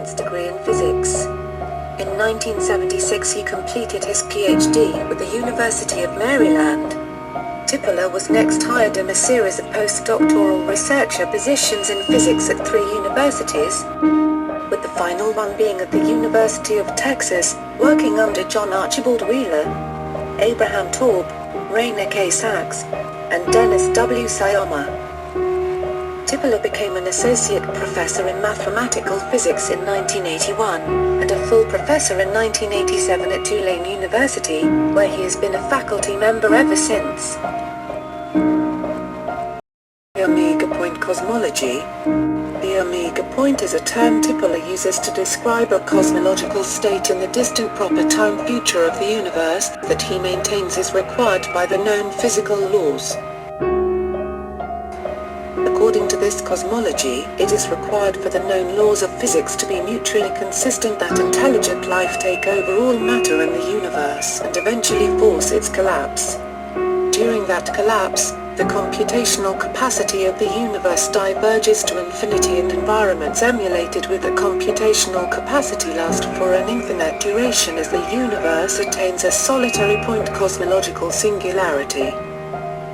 advanced degree in physics. In 1976 he completed his PhD with the University of Maryland. Tipler was next hired in a series of postdoctoral researcher positions in physics at 3 universities, with the final one being at the University of Texas, working under John Archibald Wheeler, Abraham Taub, Rainer K. Sachs, and Dennis W. Sayama. Tipler became an associate professor in mathematical physics in 1981, and a full professor in 1987 at Tulane University, where he has been a faculty member ever since. The Omega Point cosmology. The Omega Point is a term Tipler uses to describe a cosmological state in the distant proper time future of the universe that he maintains is required by the known physical laws. According to this cosmology, it is required for the known laws of physics to be mutually consistent that intelligent life take over all matter in the universe and eventually force its collapse. During that collapse, the computational capacity of the universe diverges to infinity and environments emulated with the computational capacity last for an infinite duration as the universe attains a solitary point cosmological singularity.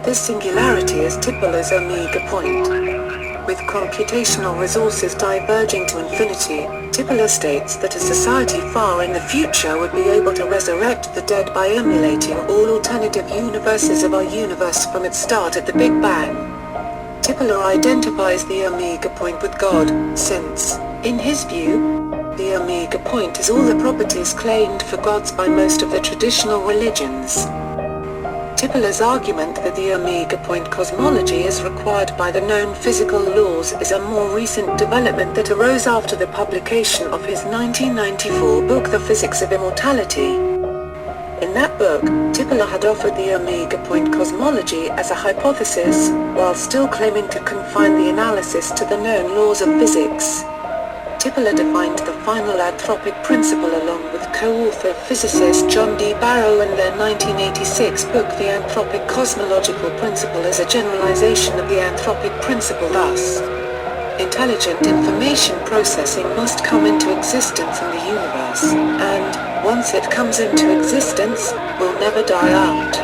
This singularity is Tipler's Omega Point. With computational resources diverging to infinity, Tipler states that a society far in the future would be able to resurrect the dead by emulating all alternative universes of our universe from its start at the Big Bang. Tipler identifies the Omega Point with God, since, in his view, the Omega Point is all the properties claimed for gods by most of the traditional religions. Tipler's argument that the Omega Point cosmology is required by the known physical laws is a more recent development that arose after the publication of his 1994 book The Physics of Immortality. In that book, Tipler had offered the Omega Point cosmology as a hypothesis, while still claiming to confine the analysis to the known laws of physics. Tipler defined the final anthropic principle along with co-author physicist John D. Barrow in their 1986 book The Anthropic Cosmological Principle as a generalization of the anthropic principle thus. Intelligent information processing must come into existence in the universe, and, once it comes into existence, will never die out.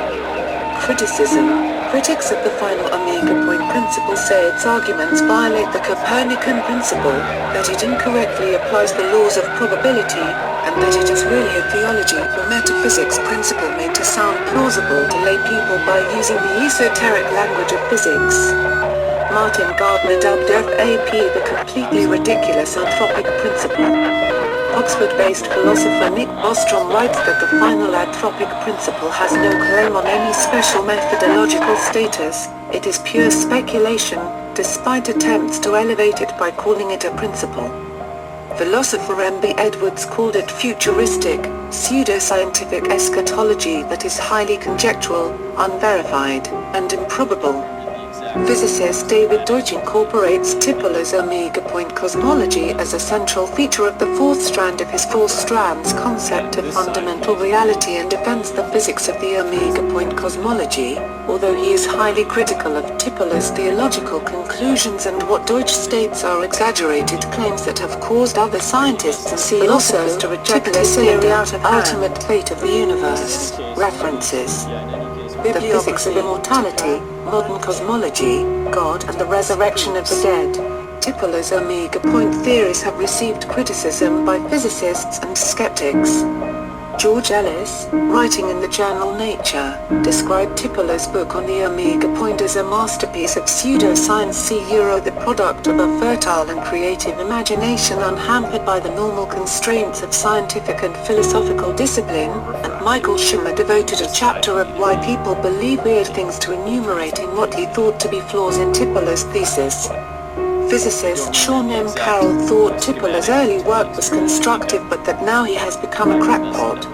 Criticism. Critics of the final Omega Point principle say its arguments violate the Copernican principle, that it incorrectly applies the laws of probability, and that it is really a theology or metaphysics principle made to sound plausible to lay people by using the esoteric language of physics. Martin Gardner dubbed FAP the completely ridiculous anthropic principle. Oxford-based philosopher Nick Bostrom writes that the final anthropic principle has no claim on any special methodological status, it is pure speculation, despite attempts to elevate it by calling it a principle. Philosopher M.B. Edwards called it futuristic, pseudoscientific eschatology that is highly conjectural, unverified, and improbable. Physicist David Deutsch incorporates Tipler's Omega Point cosmology as a central feature of the fourth strand of his four strands concept of fundamental reality and defends the physics of the Omega Point cosmology, although he is highly critical of Tipler's theological conclusions and what Deutsch states are exaggerated claims that have caused other scientists and philosophers to reject his theory out of ultimate fate of the universe. References: The Physics of Immortality, Modern Cosmology, God and the Resurrection of the Dead. Tipler's Omega Point theories have received criticism by physicists and skeptics. George Ellis, writing in the journal Nature, described Tipler's book on the Omega Point as a masterpiece of pseudoscience, the product of a fertile and creative imagination unhampered by the normal constraints of scientific and philosophical discipline, and Michael Schumer devoted a chapter of Why People Believe Weird Things to enumerating what he thought to be flaws in Tipler's thesis. Physicist Sean M. Carroll thought Tipler's early work was constructive but that now he has become a crackpot.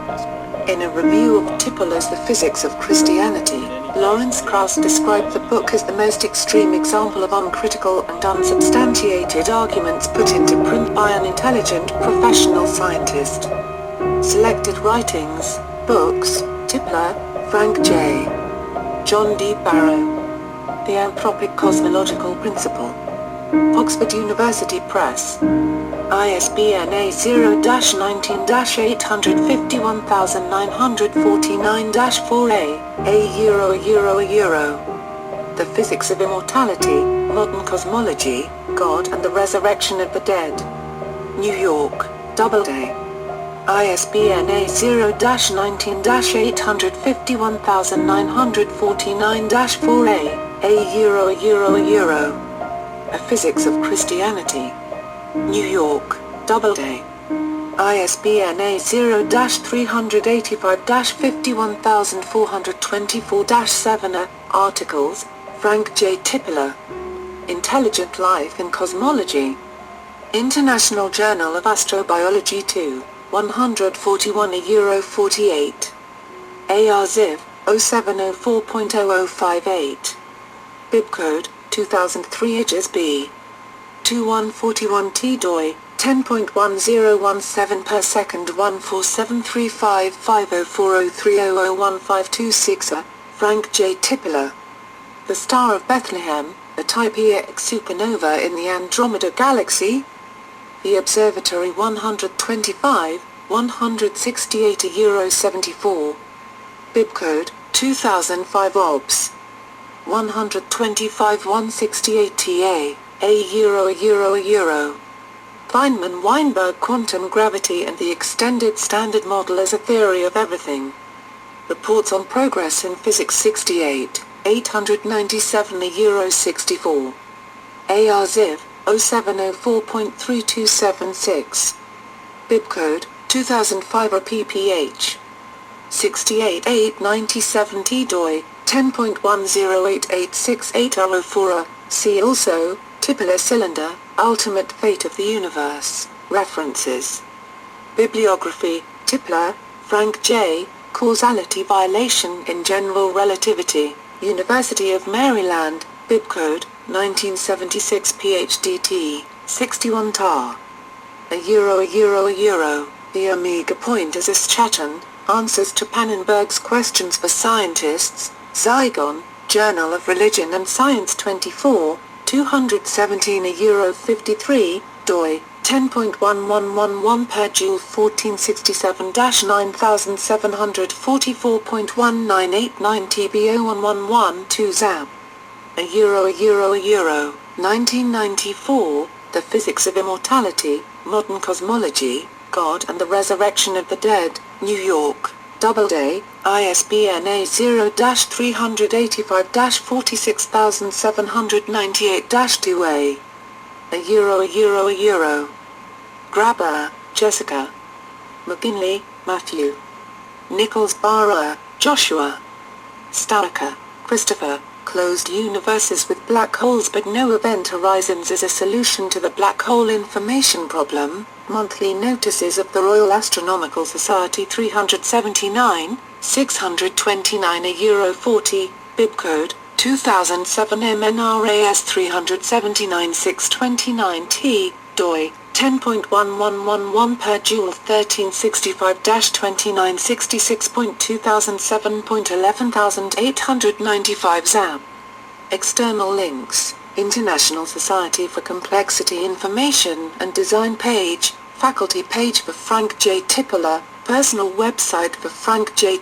In a review of Tipler's The Physics of Christianity, Lawrence Krauss described the book as the most extreme example of uncritical and unsubstantiated arguments put into print by an intelligent professional scientist. Selected writings, books, Tipler, Frank J. John D. Barrow. The Anthropic Cosmological Principle. Oxford University Press. ISBN A0-19-851949-4A, The Physics of Immortality, Modern Cosmology, God and the Resurrection of the Dead. New York, Doubleday. ISBN A0-19-851949-4A, A Physics of Christianity. New York, Doubleday. ISBN A0-385-51424-7 Articles, Frank J. Tipler. Intelligent Life in Cosmology. International Journal of Astrobiology 2, 141 Euro 48. ARZIV, 0704.0058. Bibcode, 2003 IGSB. 2141T doi, 10.1017 per second 14735504030015260, Frank J. Tipler. The Star of Bethlehem, a Type EX supernova in the Andromeda Galaxy. The Observatory 125, 168 Euro 74. Bibcode, 2005 OBS. 125 168 TA, A Euro. Feynman-Weinberg Quantum Gravity and the Extended Standard Model as a Theory of Everything. Reports on Progress in Physics 68, 897 Euro 64. ARZIV, 0704.3276. Bibcode, 2005 PPH. 68897 T doi, 10.10886804. See also, Tipler Cylinder, Ultimate Fate of the Universe. References. Bibliography, Tipler, Frank J., Causality Violation in General Relativity, University of Maryland, Bibcode, 1976 PhD 61 tar. A euro. The Omega Point as a Chaton, Answers to Pannenberg's Questions for Scientists, Zygon, Journal of Religion and Science 24, 217 Euro 53, doi, 10.1111 per joule 1467-9744.1989 TBO1112 ZAP. A euro. 1994, The Physics of Immortality, Modern Cosmology, God and the Resurrection of the Dead, New York, Doubleday, ISBN A0-385-46798-2A. A euro. Graber, Jessica. McGinley, Matthew. Nichols Barra, Joshua. Starker, Christopher. Closed universes with black holes but no event horizons as a solution to the black hole information problem. Monthly notices of the Royal Astronomical Society 379, 629 Euro 40, Bibcode, 2007 MNRAS 379 629 T, doi, 10.1111 per joule 1365-2966.2007.11895 ZAP. External links, International Society for Complexity Information and Design page, faculty page for Frank J. Tipler, personal website for Frank J.